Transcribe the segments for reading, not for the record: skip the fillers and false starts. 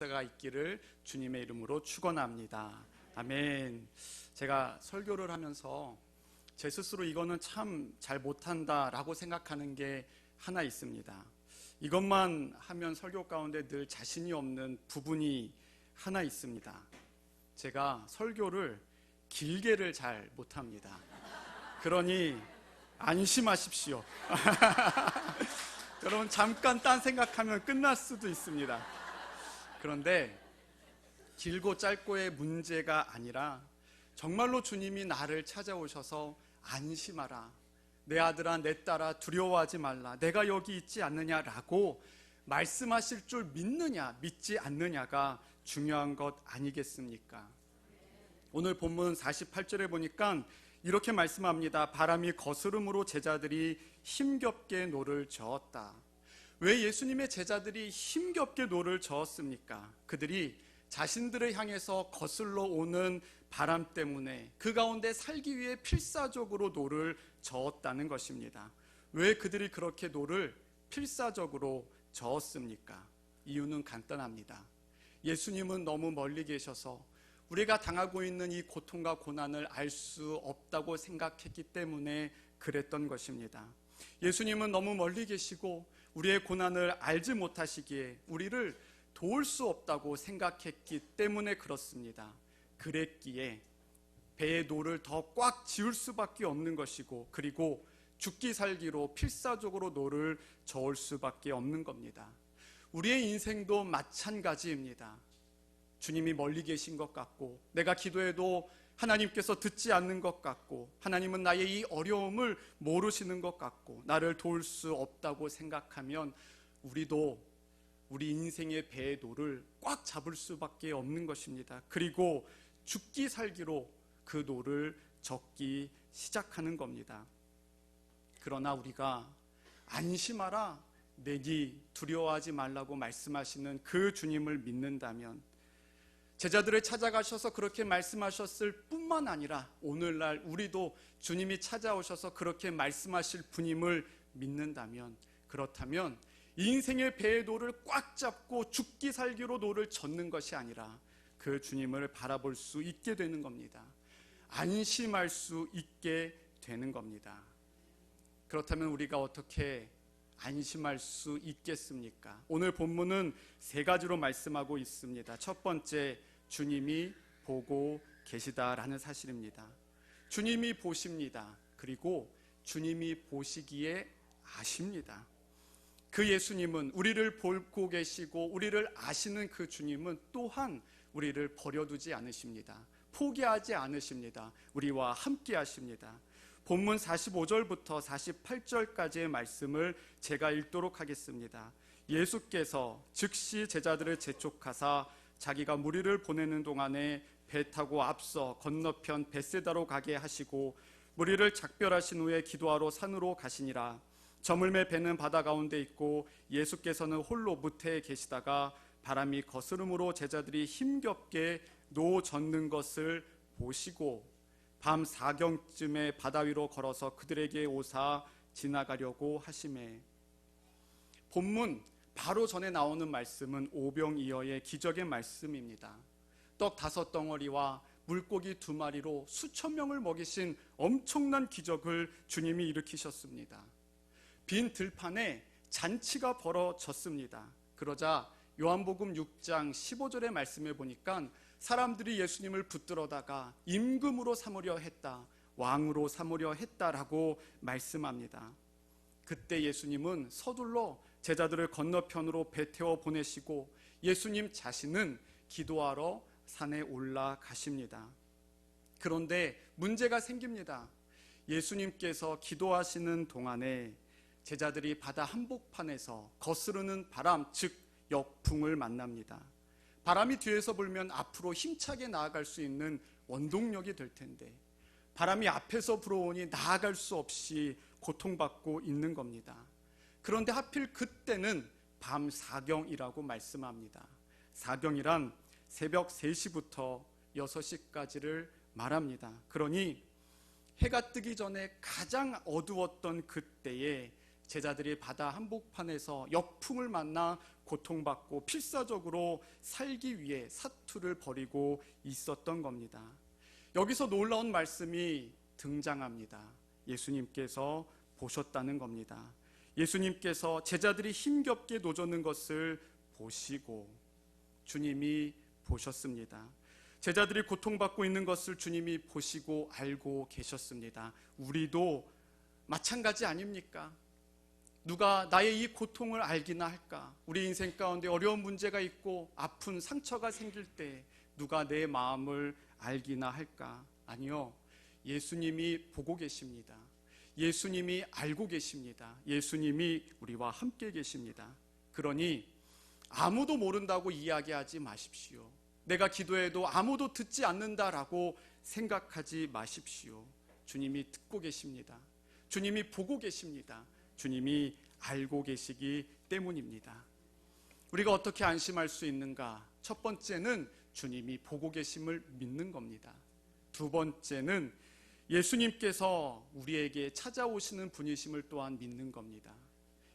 역사가 있기를 주님의 이름으로 축원합니다. 아멘. 제가 설교를 하면서 제 스스로 이거는 참 잘 못한다라고 생각하는 게 하나 있습니다. 이것만 하면 설교 가운데 늘 자신이 없는 부분이 하나 있습니다. 제가 설교를 길게를 잘 못합니다. 그러니 안심하십시오. 여러분, 잠깐 딴 생각하면 끝날 수도 있습니다. 그런데 길고 짧고의 문제가 아니라 정말로 주님이 나를 찾아오셔서 안심하라, 내 아들아 내 딸아 두려워하지 말라, 내가 여기 있지 않느냐라고 말씀하실 줄 믿느냐 믿지 않느냐가 중요한 것 아니겠습니까? 오늘 본문 48절에 보니까 이렇게 말씀합니다. 바람이 거스름으로 제자들이 힘겹게 노를 저었다. 왜 예수님의 제자들이 힘겹게 노를 저었습니까? 그들이 자신들을 향해서 거슬러 오는 바람 때문에 그 가운데 살기 위해 필사적으로 노를 저었다는 것입니다. 왜 그들이 그렇게 노를 필사적으로 저었습니까? 이유는 간단합니다. 예수님은 너무 멀리 계셔서 우리가 당하고 있는 이 고통과 고난을 알 수 없다고 생각했기 때문에 그랬던 것입니다. 예수님은 너무 멀리 계시고 우리의 고난을 알지 못하시기에 우리를 도울 수 없다고 생각했기 때문에 그렇습니다. 그랬기에 배의 노를 더 꽉 지을 수밖에 없는 것이고, 그리고 죽기 살기로 필사적으로 노를 저을 수밖에 없는 겁니다. 우리의 인생도 마찬가지입니다. 주님이 멀리 계신 것 같고, 내가 기도해도 하나님께서 듣지 않는 것 같고, 하나님은 나의 이 어려움을 모르시는 것 같고, 나를 도울 수 없다고 생각하면 우리도 우리 인생의 배의 노를 꽉 잡을 수밖에 없는 것입니다. 그리고 죽기 살기로 그 노를 젓기 시작하는 겁니다. 그러나 우리가 안심하라, 내니 두려워하지 말라고 말씀하시는 그 주님을 믿는다면, 제자들을 찾아가셔서 그렇게 말씀하셨을 뿐만 아니라 오늘날 우리도 주님이 찾아오셔서 그렇게 말씀하실 분임을 믿는다면, 그렇다면 인생의 배의 노를 꽉 잡고 죽기 살기로 노를 젓는 것이 아니라 그 주님을 바라볼 수 있게 되는 겁니다. 안심할 수 있게 되는 겁니다. 그렇다면 우리가 어떻게 안심할 수 있겠습니까? 오늘 본문은 세 가지로 말씀하고 있습니다. 첫 번째, 주님이 보고 계시다라는 사실입니다. 주님이 보십니다. 그리고 주님이 보시기에 아십니다. 그 예수님은, 우리를 보고 계시고 우리를 아시는 그 주님은 또한 우리를 버려두지 않으십니다. 포기하지 않으십니다. 우리와 함께 하십니다. 본문 45절부터 48절까지의 말씀을 제가 읽도록 하겠습니다. 예수께서 즉시 제자들을 재촉하사 자기가 무리를 보내는 동안에 배 타고 앞서 건너편 벳세다로 가게 하시고, 무리를 작별하신 후에 기도하러 산으로 가시니라. 저물매 배는 바다 가운데 있고 예수께서는 홀로 무태에 계시다가 바람이 거스름으로 제자들이 힘겹게 노 젓는 것을 보시고 밤 4경쯤에 바다 위로 걸어서 그들에게 오사 지나가려고 하시매. 본문 바로 전에 나오는 말씀은 오병이어의 기적의 말씀입니다. 떡 5덩어리와 물고기 2마리로 수천 명을 먹이신 엄청난 기적을 주님이 일으키셨습니다. 빈 들판에 잔치가 벌어졌습니다. 그러자 요한복음 6장 15절의 말씀에 보니까 사람들이 예수님을 붙들어다가 임금으로 삼으려 했다, 왕으로 삼으려 했다라고 말씀합니다. 그때 예수님은 서둘러 제자들을 건너편으로 배 태워 보내시고 예수님 자신은 기도하러 산에 올라가십니다. 그런데 문제가 생깁니다. 예수님께서 기도하시는 동안에 제자들이 바다 한복판에서 거스르는 바람, 즉 역풍을 만납니다. 바람이 뒤에서 불면 앞으로 힘차게 나아갈 수 있는 원동력이 될 텐데, 바람이 앞에서 불어오니 나아갈 수 없이 고통받고 있는 겁니다. 그런데 하필 그때는 밤 4경이라고 말씀합니다. 4경이란 새벽 3시부터 6시까지를 말합니다. 그러니 해가 뜨기 전에 가장 어두웠던 그때에 제자들이 바다 한복판에서 역풍을 만나 고통받고 필사적으로 살기 위해 사투를 벌이고 있었던 겁니다. 여기서 놀라운 말씀이 등장합니다. 예수님께서 보셨다는 겁니다. 예수님께서 제자들이 힘겹게 노젓는 것을 보시고 주님이 보셨습니다. 제자들이 고통받고 있는 것을 주님이 보시고 알고 계셨습니다. 우리도 마찬가지 아닙니까? 누가 나의 이 고통을 알기나 할까? 우리 인생 가운데 어려운 문제가 있고 아픈 상처가 생길 때 누가 내 마음을 알기나 할까? 아니요. 예수님이 보고 계십니다. 예수님이 알고 계십니다. 예수님이 우리와 함께 계십니다. 그러니 아무도 모른다고 이야기하지 마십시오. 내가 기도해도 아무도 듣지 않는다라고 생각하지 마십시오. 주님이 듣고 계십니다. 주님이 보고 계십니다. 주님이 알고 계시기 때문입니다. 우리가 어떻게 안심할 수 있는가? 첫 번째는 주님이 보고 계심을 믿는 겁니다. 두 번째는 예수님께서 우리에게 찾아오시는 분이심을 또한 믿는 겁니다.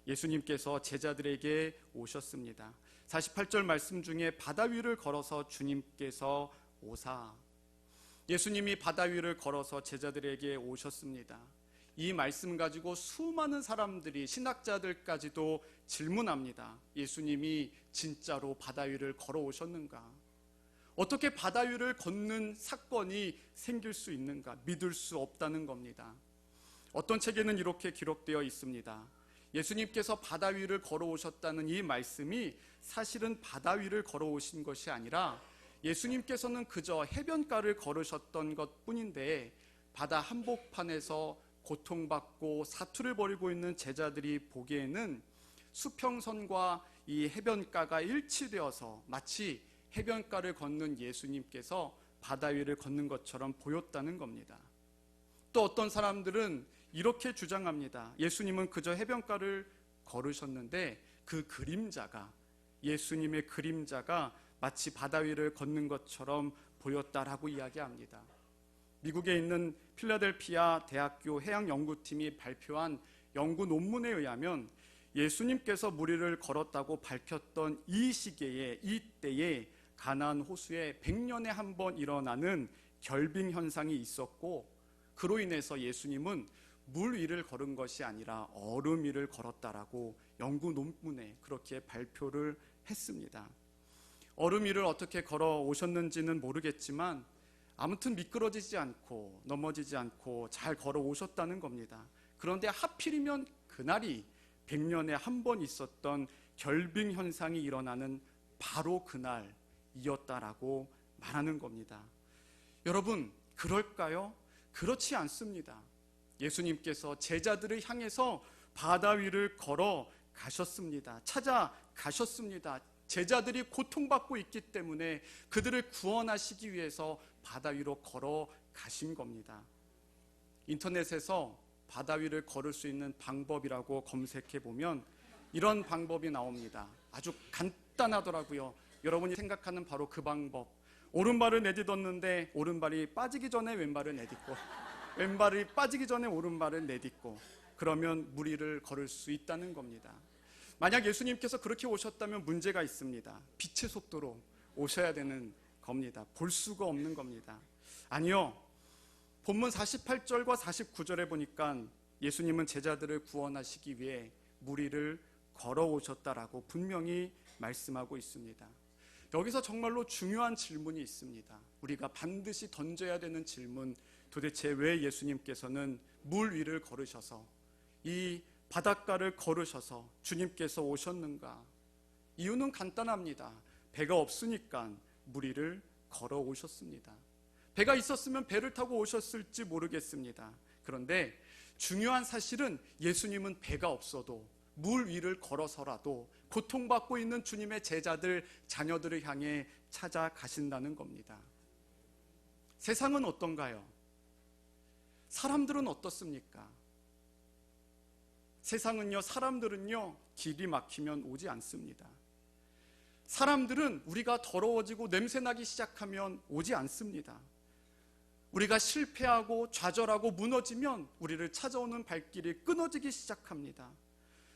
예수님께서 제자들에게 오셨습니다. 48절 말씀 중에 바다 위를 걸어서 주님께서 오사, 예수님이 바다 위를 걸어서 제자들에게 오셨습니다. 이 말씀 가지고 수많은 사람들이, 신학자들까지도 질문합니다. 예수님이 진짜로 바다 위를 걸어오셨는가? 어떻게 바다 위를 걷는 사건이 생길 수 있는가? 믿을 수 없다는 겁니다. 어떤 책에는 이렇게 기록되어 있습니다. 예수님께서 바다 위를 걸어오셨다는 이 말씀이 사실은 바다 위를 걸어오신 것이 아니라 예수님께서는 그저 해변가를 걸으셨던 것뿐인데 바다 한복판에서 고통받고 사투를 벌이고 있는 제자들이 보기에는 수평선과 이 해변가가 일치되어서 마치 해변가를 걷는 예수님께서 바다 위를 걷는 것처럼 보였다는 겁니다. 또 어떤 사람들은 이렇게 주장합니다. 예수님은 그저 해변가를 걸으셨는데 그 그림자가, 예수님의 그림자가 마치 바다 위를 걷는 것처럼 보였다라고 이야기합니다. 미국에 있는 필라델피아 대학교 해양연구팀이 발표한 연구 논문에 의하면 예수님께서 물 위를 걸었다고 밝혔던 이 시기에, 이때에 가나안 호수에 100년에 한 번 일어나는 결빙 현상이 있었고 그로 인해서 예수님은 물 위를 걸은 것이 아니라 얼음 위를 걸었다라고 연구 논문에 그렇게 발표를 했습니다. 얼음 위를 어떻게 걸어 오셨는지는 모르겠지만 아무튼 미끄러지지 않고 넘어지지 않고 잘 걸어 오셨다는 겁니다. 그런데 하필이면 그날이 100년에 한 번 있었던 결빙 현상이 일어나는 바로 그날이었다라고 말하는 겁니다. 여러분, 그럴까요? 그렇지 않습니다. 예수님께서 제자들을 향해서 바다 위를 걸어 가셨습니다. 찾아가셨습니다. 제자들이 고통받고 있기 때문에 그들을 구원하시기 위해서 바다 위로 걸어 가신 겁니다. 인터넷에서 바다 위를 걸을 수 있는 방법이라고 검색해 보면 이런 방법이 나옵니다. 아주 간단하더라고요. 여러분이 생각하는 바로 그 방법. 오른발을 내딛었는데 오른발이 빠지기 전에 왼발을 내딛고 왼발이 빠지기 전에 오른발을 내딛고 그러면 물 위를 걸을 수 있다는 겁니다. 만약 예수님께서 그렇게 오셨다면 문제가 있습니다. 빛의 속도로 오셔야 되는 겁니다. 볼 수가 없는 겁니다. 아니요. 본문 48절과 49절에 보니까 예수님은 제자들을 구원하시기 위해 물 위를 걸어오셨다라고 분명히 말씀하고 있습니다. 여기서 정말로 중요한 질문이 있습니다. 우리가 반드시 던져야 되는 질문, 도대체 왜 예수님께서는 물 위를 걸으셔서 이 바닷가를 걸으셔서 주님께서 오셨는가? 이유는 간단합니다. 배가 없으니까 물 위를 걸어오셨습니다. 배가 있었으면 배를 타고 오셨을지 모르겠습니다. 그런데 중요한 사실은 예수님은 배가 없어도 물 위를 걸어서라도 고통받고 있는 주님의 제자들, 자녀들을 향해 찾아가신다는 겁니다. 세상은 어떤가요? 사람들은 어떻습니까? 세상은요, 사람들은요, 길이 막히면 오지 않습니다. 사람들은 우리가 더러워지고 냄새나기 시작하면 오지 않습니다. 우리가 실패하고 좌절하고 무너지면 우리를 찾아오는 발길이 끊어지기 시작합니다.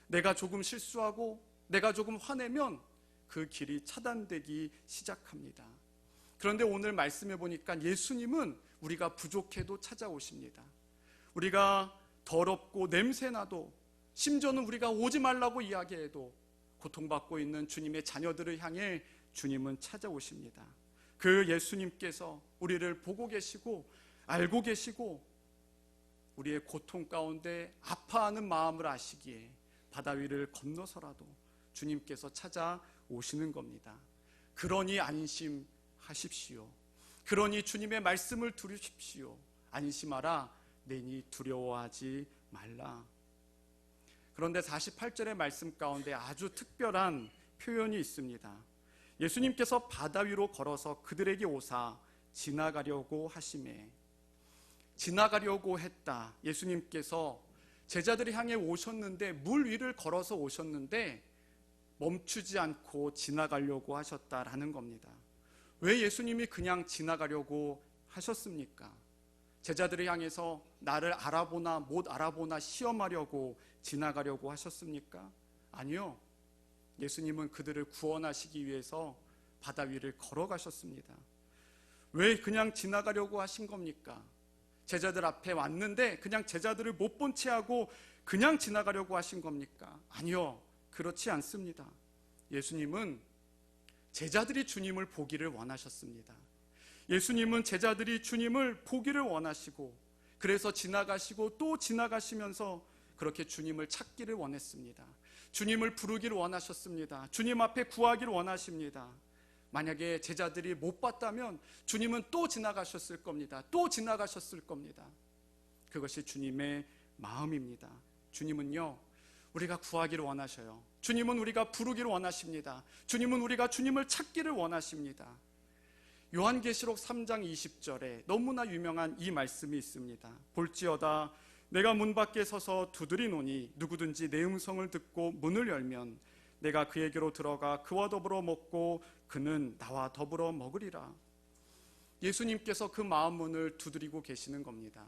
내가 조금 실수하고 내가 조금 화내면 그 길이 차단되기 시작합니다. 그런데 오늘 말씀해 보니까 예수님은 우리가 부족해도 찾아오십니다. 우리가 더럽고 냄새나도, 심지어는 우리가 오지 말라고 이야기해도 고통받고 있는 주님의 자녀들을 향해 주님은 찾아오십니다. 그 예수님께서 우리를 보고 계시고 알고 계시고 우리의 고통 가운데 아파하는 마음을 아시기에 바다 위를 건너서라도 주님께서 찾아오시는 겁니다. 그러니 안심하십시오. 그러니 주님의 말씀을 들으십시오. 안심하라, 내니 두려워하지 말라. 그런데 48절의 말씀 가운데 아주 특별한 표현이 있습니다. 예수님께서 바다 위로 걸어서 그들에게 오사 지나가려고 하시매, 지나가려고 했다. 예수님께서 제자들을 향해 오셨는데, 물 위를 걸어서 오셨는데 멈추지 않고 지나가려고 하셨다라는 겁니다. 왜 예수님이 그냥 지나가려고 하셨습니까? 제자들을 향해서 나를 알아보나 못 알아보나 시험하려고 지나가려고 하셨습니까? 아니요. 예수님은 그들을 구원하시기 위해서 바다 위를 걸어가셨습니다. 왜 그냥 지나가려고 하신 겁니까? 제자들 앞에 왔는데 그냥 제자들을 못 본 채 하고 그냥 지나가려고 하신 겁니까? 아니요, 그렇지 않습니다. 예수님은 제자들이 주님을 보기를 원하셨습니다. 예수님은 제자들이 주님을 보기를 원하시고, 그래서 지나가시고 또 지나가시면서 그렇게 주님을 찾기를 원했습니다. 주님을 부르기를 원하셨습니다. 주님 앞에 구하기를 원하십니다. 만약에 제자들이 못 봤다면 주님은 또 지나가셨을 겁니다. 또 지나가셨을 겁니다. 그것이 주님의 마음입니다. 주님은요, 우리가 구하기를 원하셔요. 주님은 우리가 부르기를 원하십니다. 주님은 우리가 주님을 찾기를 원하십니다. 요한계시록 3장 20절에 너무나 유명한 이 말씀이 있습니다. 볼지어다 내가 문 밖에 서서 두드리노니 누구든지 내 음성을 듣고 문을 열면 내가 그에게로 들어가 그와 더불어 먹고 그는 나와 더불어 먹으리라. 예수님께서 그 마음 문을 두드리고 계시는 겁니다.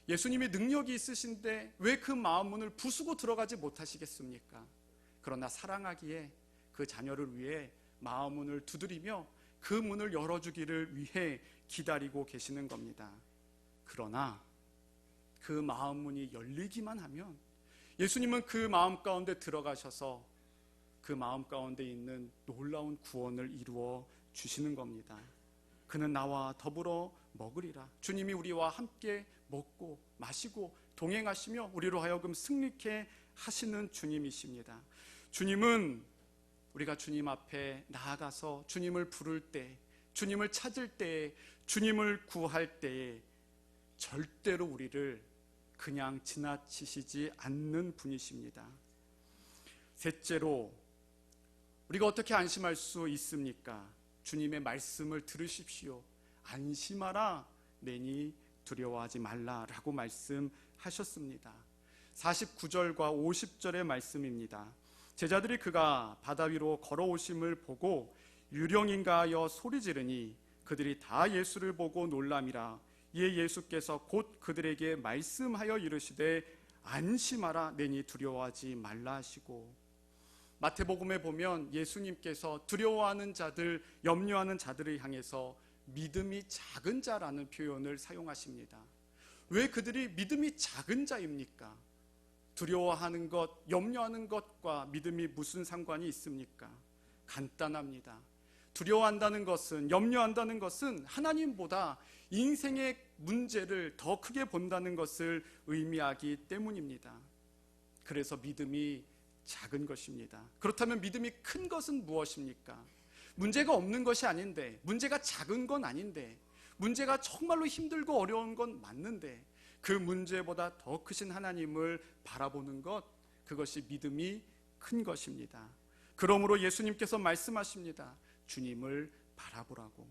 예수님이 능력이 있으신데 왜 그 마음 문을 부수고 들어가지 못하시겠습니까? 그러나 사랑하기에 그 자녀를 위해 마음 문을 두드리며 그 문을 열어주기를 위해 기다리고 계시는 겁니다. 그러나 그 마음 문이 열리기만 하면 예수님은 그 마음 가운데 들어가셔서 그 마음 가운데 있는 놀라운 구원을 이루어 주시는 겁니다. 그는 나와 더불어 먹으리라. 주님이 우리와 함께 먹고 마시고 동행하시며 우리로 하여금 승리케 하시는 주님이십니다. 주님은 우리가 주님 앞에 나아가서 주님을 부를 때, 주님을 찾을 때, 주님을 구할 때에 절대로 우리를 그냥 지나치시지 않는 분이십니다. 셋째로 우리가 어떻게 안심할 수 있습니까? 주님의 말씀을 들으십시오. 안심하라, 내니 두려워하지 말라라고 말씀하셨습니다. 49절과 50절의 말씀입니다. 제자들이 그가 바다 위로 걸어오심을 보고 유령인가 하여 소리 지르니 그들이 다 예수를 보고 놀람이라. 이에 예수께서 곧 그들에게 말씀하여 이르시되 안심하라, 내니 두려워하지 말라 하시고, 마태복음에 보면 예수님께서 두려워하는 자들, 염려하는 자들을 향해서 믿음이 작은 자라는 표현을 사용하십니다. 왜 그들이 믿음이 작은 자입니까? 두려워하는 것, 염려하는 것과 믿음이 무슨 상관이 있습니까? 간단합니다. 두려워한다는 것은, 염려한다는 것은 하나님보다 인생의 문제를 더 크게 본다는 것을 의미하기 때문입니다. 그래서 믿음이 작은 것입니다. 그렇다면 믿음이 큰 것은 무엇입니까? 문제가 없는 것이 아닌데, 문제가 작은 건 아닌데, 문제가 정말로 힘들고 어려운 건 맞는데 그 문제보다 더 크신 하나님을 바라보는 것, 그것이 믿음이 큰 것입니다. 그러므로 예수님께서 말씀하십니다. 주님을 바라보라고.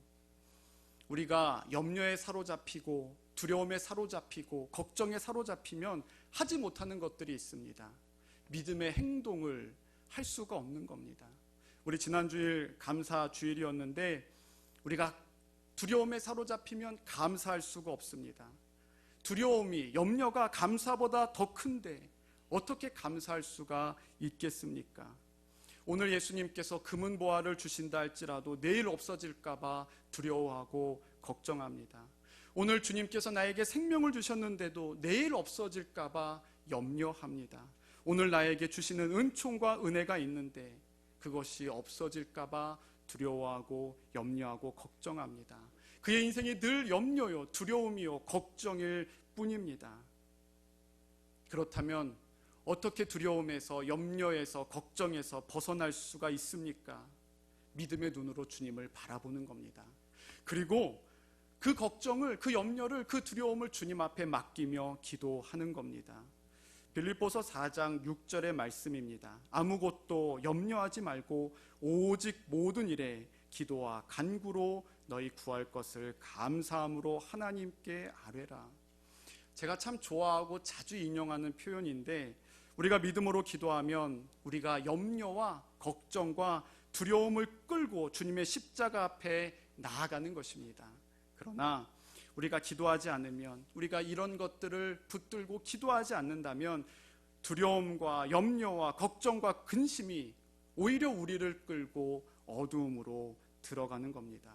우리가 염려에 사로잡히고 두려움에 사로잡히고 걱정에 사로잡히면 하지 못하는 것들이 있습니다. 믿음의 행동을 할 수가 없는 겁니다. 우리 지난주일 감사 주일이었는데 우리가 두려움에 사로잡히면 감사할 수가 없습니다. 두려움이, 염려가 감사보다 더 큰데 어떻게 감사할 수가 있겠습니까? 오늘 예수님께서 금은 보화를 주신다 할지라도 내일 없어질까봐 두려워하고 걱정합니다. 오늘 주님께서 나에게 생명을 주셨는데도 내일 없어질까봐 염려합니다. 오늘 나에게 주시는 은총과 은혜가 있는데 그것이 없어질까봐 두려워하고 염려하고 걱정합니다. 그의 인생이 늘 염려요, 두려움이요, 걱정일 뿐입니다. 그렇다면 어떻게 두려움에서, 염려에서, 걱정에서 벗어날 수가 있습니까? 믿음의 눈으로 주님을 바라보는 겁니다. 그리고 그 걱정을, 그 염려를, 그 두려움을 주님 앞에 맡기며 기도하는 겁니다. 빌립보서 4장 6절의 말씀입니다. 아무것도 염려하지 말고 오직 모든 일에 기도와 간구로 너희 구할 것을 감사함으로 하나님께 아뢰라. 제가 참 좋아하고 자주 인용하는 표현인데, 우리가 믿음으로 기도하면 우리가 염려와 걱정과 두려움을 끌고 주님의 십자가 앞에 나아가는 것입니다. 그러나 우리가 기도하지 않으면, 우리가 이런 것들을 붙들고 기도하지 않는다면 두려움과 염려와 걱정과 근심이 오히려 우리를 끌고 어두움으로 들어가는 겁니다.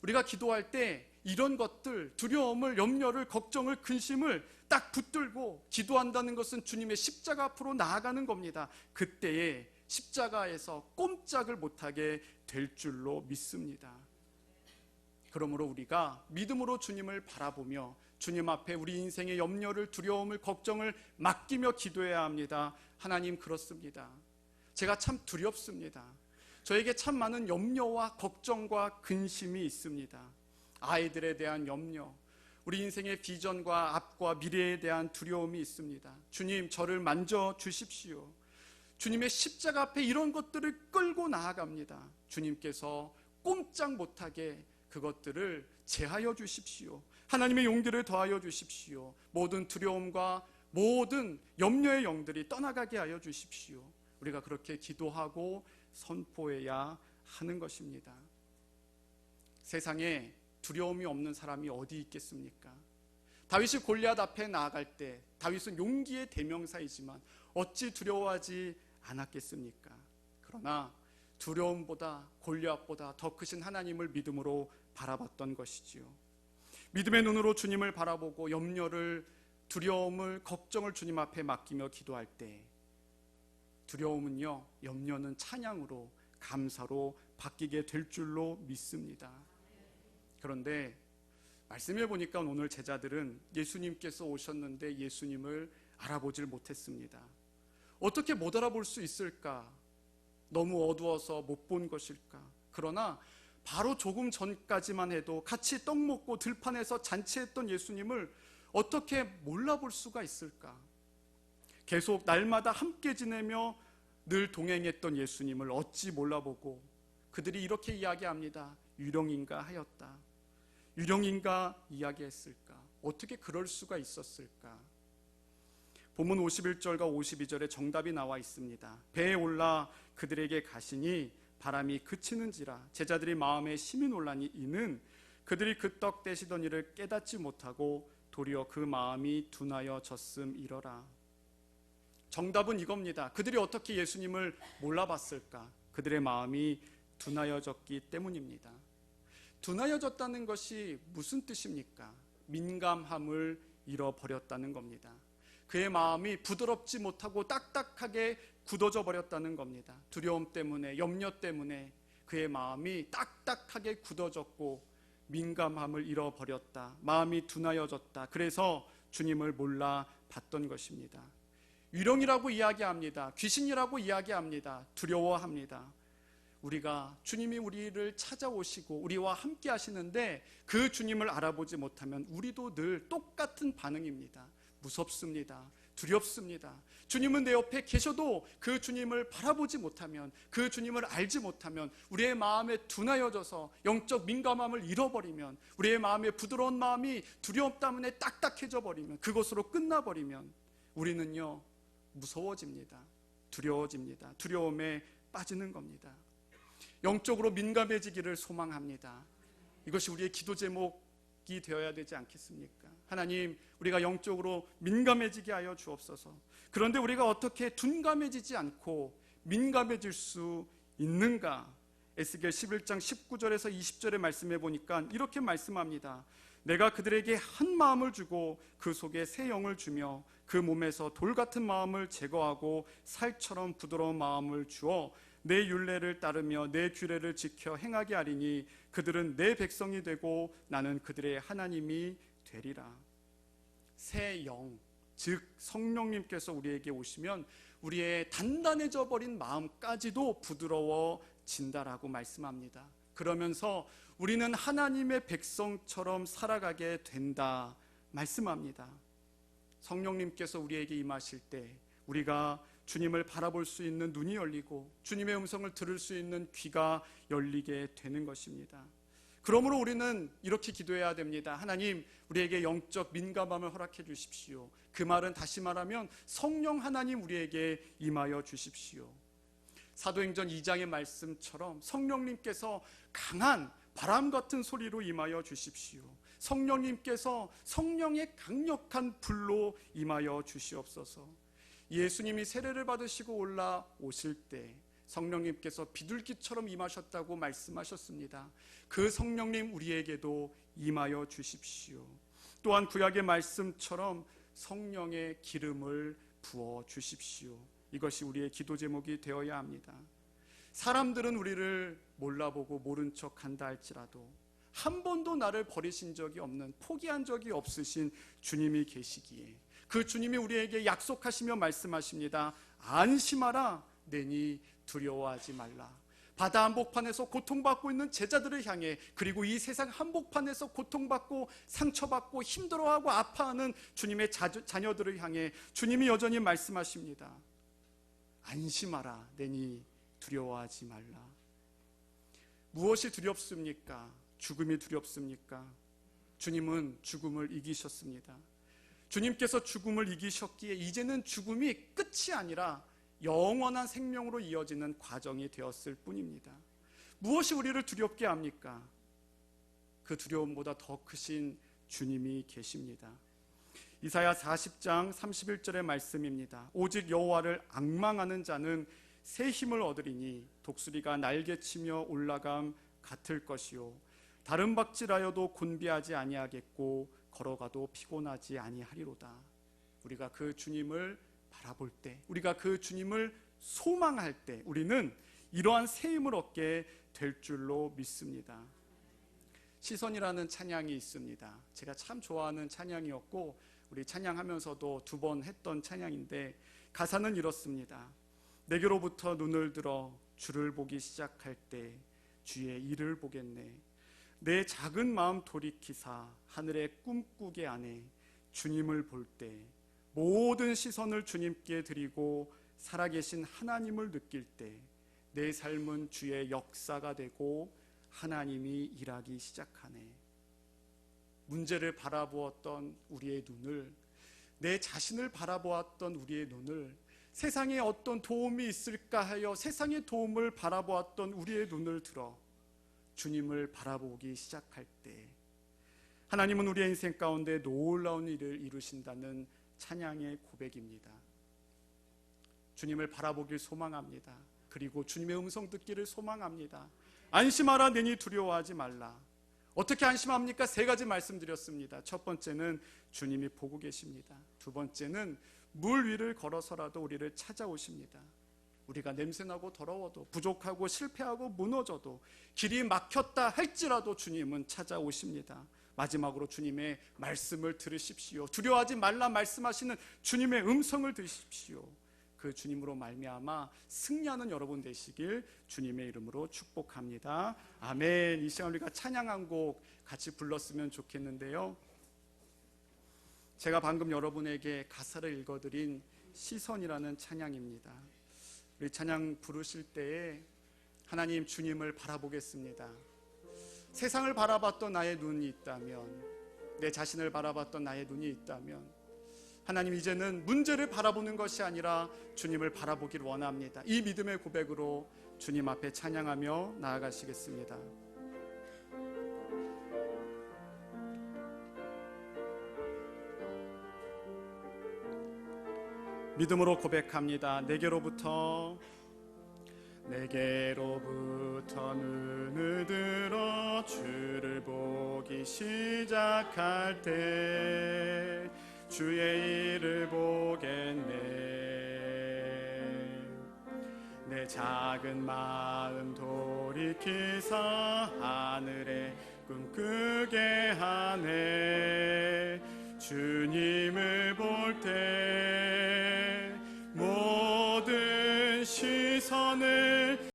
우리가 기도할 때 이런 것들, 두려움을, 염려를, 걱정을, 근심을 딱 붙들고 기도한다는 것은 주님의 십자가 앞으로 나아가는 겁니다. 그때에 십자가에서 꼼짝을 못하게 될 줄로 믿습니다. 그러므로 우리가 믿음으로 주님을 바라보며 주님 앞에 우리 인생의 염려를, 두려움을, 걱정을 맡기며 기도해야 합니다. 하나님, 그렇습니다. 제가 참 두렵습니다. 저에게 참 많은 염려와 걱정과 근심이 있습니다. 아이들에 대한 염려, 우리 인생의 비전과 앞과 미래에 대한 두려움이 있습니다. 주님, 저를 만져 주십시오. 주님의 십자가 앞에 이런 것들을 끌고 나아갑니다. 주님께서 꼼짝 못하게 그것들을 제하여 주십시오. 하나님의 용기를 더하여 주십시오. 모든 두려움과 모든 염려의 영들이 떠나가게 하여 주십시오. 우리가 그렇게 기도하고 선포해야 하는 것입니다. 세상에 두려움이 없는 사람이 어디 있겠습니까? 다윗이 골리앗 앞에 나아갈 때 다윗은 용기의 대명사이지만 어찌 두려워하지 않았겠습니까? 그러나 두려움보다, 골리앗보다 더 크신 하나님을 믿음으로 바라봤던 것이지요. 믿음의 눈으로 주님을 바라보고 염려를, 두려움을, 걱정을 주님 앞에 맡기며 기도할 때 두려움은요, 염려는 찬양으로, 감사로 바뀌게 될 줄로 믿습니다. 그런데 말씀해 보니까 오늘 제자들은 예수님께서 오셨는데 예수님을 알아보질 못했습니다. 어떻게 못 알아볼 수 있을까? 너무 어두워서 못 본 것일까? 그러나 바로 조금 전까지만 해도 같이 떡 먹고 들판에서 잔치했던 예수님을 어떻게 몰라볼 수가 있을까? 계속 날마다 함께 지내며 늘 동행했던 예수님을 어찌 몰라보고 그들이 이렇게 이야기합니다. 유령인가 하였다. 유령인가 이야기했을까? 어떻게 그럴 수가 있었을까? 본문 51절과 52절에 정답이 나와 있습니다. 배에 올라 그들에게 가시니 바람이 그치는지라 제자들이 마음에 심히 놀라니 이는 그들이 그 떡 떼시던 일을 깨닫지 못하고 도리어 그 마음이 둔하여졌음이러라. 정답은 이겁니다. 그들이 어떻게 예수님을 몰라봤을까? 그들의 마음이 둔하여졌기 때문입니다. 둔하여졌다는 것이 무슨 뜻입니까? 민감함을 잃어버렸다는 겁니다. 그의 마음이 부드럽지 못하고 딱딱하게 굳어져 버렸다는 겁니다. 두려움 때문에, 염려 때문에 그의 마음이 딱딱하게 굳어졌고 민감함을 잃어버렸다. 마음이 둔하여졌다. 그래서 주님을 몰라봤던 것입니다. 유령이라고 이야기합니다. 귀신이라고 이야기합니다. 두려워합니다. 우리가 주님이 우리를 찾아오시고 우리와 함께 하시는데 그 주님을 알아보지 못하면 우리도 늘 똑같은 반응입니다. 무섭습니다. 두렵습니다. 주님은 내 옆에 계셔도 그 주님을 바라보지 못하면, 그 주님을 알지 못하면 우리의 마음에 둔하여져서 영적 민감함을 잃어버리면, 우리의 마음에 부드러운 마음이 두려움 때문에 딱딱해져 버리면, 그것으로 끝나버리면 우리는요 무서워집니다. 두려워집니다. 두려움에 빠지는 겁니다. 영적으로 민감해지기를 소망합니다. 이것이 우리의 기도 제목 이 되어야 되지 않겠습니까? 하나님, 우리가 영적으로 민감해지게 하여 주옵소서. 그런데 우리가 어떻게 둔감해지지 않고 민감해질 수 있는가? 에스겔 11장 19절에서 20절의 말씀해 보니까 이렇게 말씀합니다. 내가 그들에게 한 마음을 주고 그 속에 새 영을 주며 그 몸에서 돌 같은 마음을 제거하고 살처럼 부드러운 마음을 주어 내 율례를 따르며 내 규례를 지켜 행하게 하리니 그들은 내 백성이 되고 나는 그들의 하나님이 되리라. 새 영, 즉 성령님께서 우리에게 오시면 우리의 단단해져 버린 마음까지도 부드러워진다라고 말씀합니다. 그러면서 우리는 하나님의 백성처럼 살아가게 된다 말씀합니다. 성령님께서 우리에게 임하실 때 우리가 주님을 바라볼 수 있는 눈이 열리고 주님의 음성을 들을 수 있는 귀가 열리게 되는 것입니다. 그러므로 우리는 이렇게 기도해야 됩니다. 하나님, 우리에게 영적 민감함을 허락해 주십시오. 그 말은 다시 말하면 성령 하나님 우리에게 임하여 주십시오. 사도행전 2장의 말씀처럼 성령님께서 강한 바람 같은 소리로 임하여 주십시오. 성령님께서 성령의 강력한 불로 임하여 주시옵소서. 예수님이 세례를 받으시고 올라오실 때 성령님께서 비둘기처럼 임하셨다고 말씀하셨습니다. 그 성령님 우리에게도 임하여 주십시오. 또한 구약의 말씀처럼 성령의 기름을 부어 주십시오. 이것이 우리의 기도 제목이 되어야 합니다. 사람들은 우리를 몰라보고 모른 척 한다 할지라도 한 번도 나를 버리신 적이 없는, 포기한 적이 없으신 주님이 계시기에 그 주님이 우리에게 약속하시며 말씀하십니다. 안심하라, 내니 두려워하지 말라. 바다 한복판에서 고통받고 있는 제자들을 향해, 그리고 이 세상 한복판에서 고통받고 상처받고 힘들어하고 아파하는 주님의 자녀들을 향해 주님이 여전히 말씀하십니다. 안심하라, 내니 두려워하지 말라. 무엇이 두렵습니까? 죽음이 두렵습니까? 주님은 죽음을 이기셨습니다. 주님께서 죽음을 이기셨기에 이제는 죽음이 끝이 아니라 영원한 생명으로 이어지는 과정이 되었을 뿐입니다. 무엇이 우리를 두렵게 합니까? 그 두려움보다 더 크신 주님이 계십니다. 이사야 40장 31절의 말씀입니다. 오직 여호와를 앙망하는 자는 새 힘을 얻으리니 독수리가 날개치며 올라감 같을 것이요 다른 박질하여도 곤비하지 아니하겠고 걸어가도 피곤하지 아니하리로다. 우리가 그 주님을 바라볼 때, 우리가 그 주님을 소망할 때 우리는 이러한 새 힘을 얻게 될 줄로 믿습니다. 시선이라는 찬양이 있습니다. 제가 참 좋아하는 찬양이었고 우리 찬양하면서도 2번 했던 찬양인데 가사는 이렇습니다. 내게로부터 눈을 들어 주를 보기 시작할 때 주의 일을 보겠네. 내 작은 마음 돌이키사 하늘의 꿈꾸게 하네. 주님을 볼 때 모든 시선을 주님께 드리고 살아계신 하나님을 느낄 때 내 삶은 주의 역사가 되고 하나님이 일하기 시작하네. 문제를 바라보았던 우리의 눈을, 내 자신을 바라보았던 우리의 눈을, 세상에 어떤 도움이 있을까 하여 세상의 도움을 바라보았던 우리의 눈을 들어 주님을 바라보기 시작할 때 하나님은 우리의 인생 가운데 놀라운 일을 이루신다는 찬양의 고백입니다. 주님을 바라보길 소망합니다. 그리고 주님의 음성 듣기를 소망합니다. 안심하라, 내니 두려워하지 말라. 어떻게 안심합니까? 3가지 말씀드렸습니다. 첫 번째는 주님이 보고 계십니다. 2번째는 물 위를 걸어서라도 우리를 찾아오십니다. 우리가 냄새나고 더러워도, 부족하고 실패하고 무너져도, 길이 막혔다 할지라도 주님은 찾아오십니다. 마지막으로 주님의 말씀을 들으십시오. 두려워하지 말라 말씀하시는 주님의 음성을 들으십시오. 그 주님으로 말미암아 승리하는 여러분 되시길 주님의 이름으로 축복합니다. 아멘. 이 시간 우리가 찬양 한 곡 같이 불렀으면 좋겠는데요. 제가 방금 여러분에게 가사를 읽어드린 시선이라는 찬양입니다. 우리 찬양 부르실 때에 하나님 주님을 바라보겠습니다. 세상을 바라봤던 나의 눈이 있다면, 내 자신을 바라봤던 나의 눈이 있다면 하나님 이제는 문제를 바라보는 것이 아니라 주님을 바라보길 원합니다. 이 믿음의 고백으로 주님 앞에 찬양하며 나아가시겠습니다. 믿음으로 고백합니다. 내게로부터 눈을 들어 주를 보기 시작할 때 주의 일을 보겠네. 내 작은 마음 돌이키사 하늘에 꿈꾸게 하네. 주님을 볼 때 모든 시선을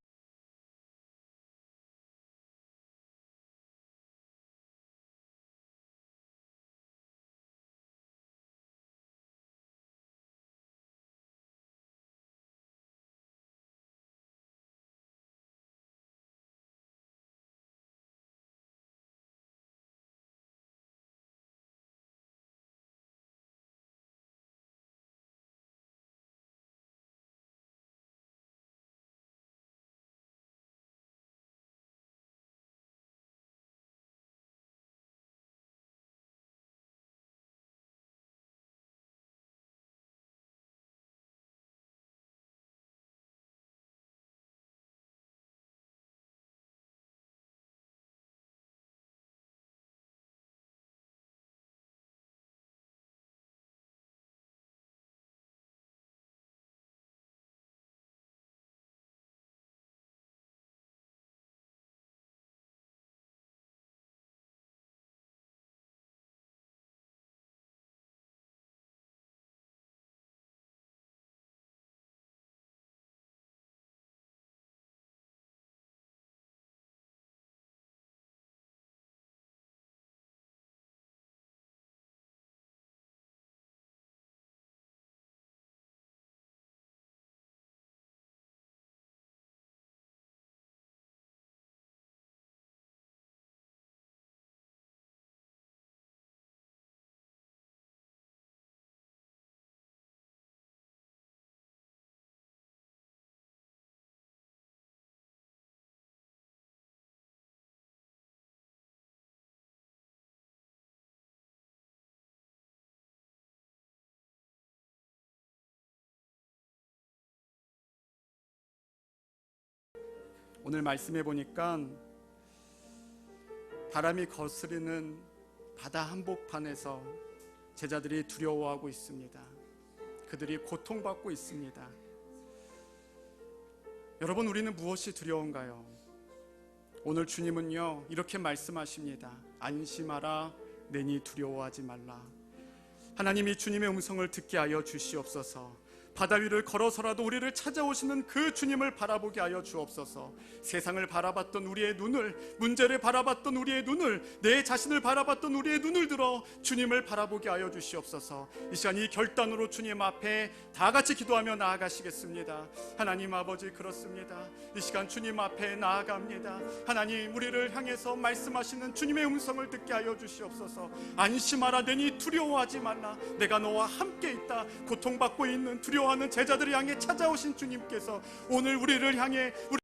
오늘 말씀해 보니까 바람이 거스르는 바다 한복판에서 제자들이 두려워하고 있습니다. 그들이 고통받고 있습니다. 여러분, 우리는 무엇이 두려운가요? 오늘 주님은요 이렇게 말씀하십니다. 안심하라, 내니 두려워하지 말라. 하나님이 주님의 음성을 듣게 하여 주시옵소서. 바다 위를 걸어서라도 우리를 찾아오시는 그 주님을 바라보게 하여 주옵소서. 세상을 바라봤던 우리의 눈을, 문제를 바라봤던 우리의 눈을, 내 자신을 바라봤던 우리의 눈을 들어 주님을 바라보게 하여 주시옵소서. 이 시간 이 결단으로 주님 앞에 다 같이 기도하며 나아가시겠습니다. 하나님 아버지, 그렇습니다. 이 시간 주님 앞에 나아갑니다. 하나님, 우리를 향해서 말씀하시는 주님의 음성을 듣게 하여 주시옵소서. 안심하라, 내니 두려워하지 말라. 내가 너와 함께 있다. 고통받고 있는, 두려워하는 제자들을 향해 찾아오신 주님께서 오늘 우리를 향해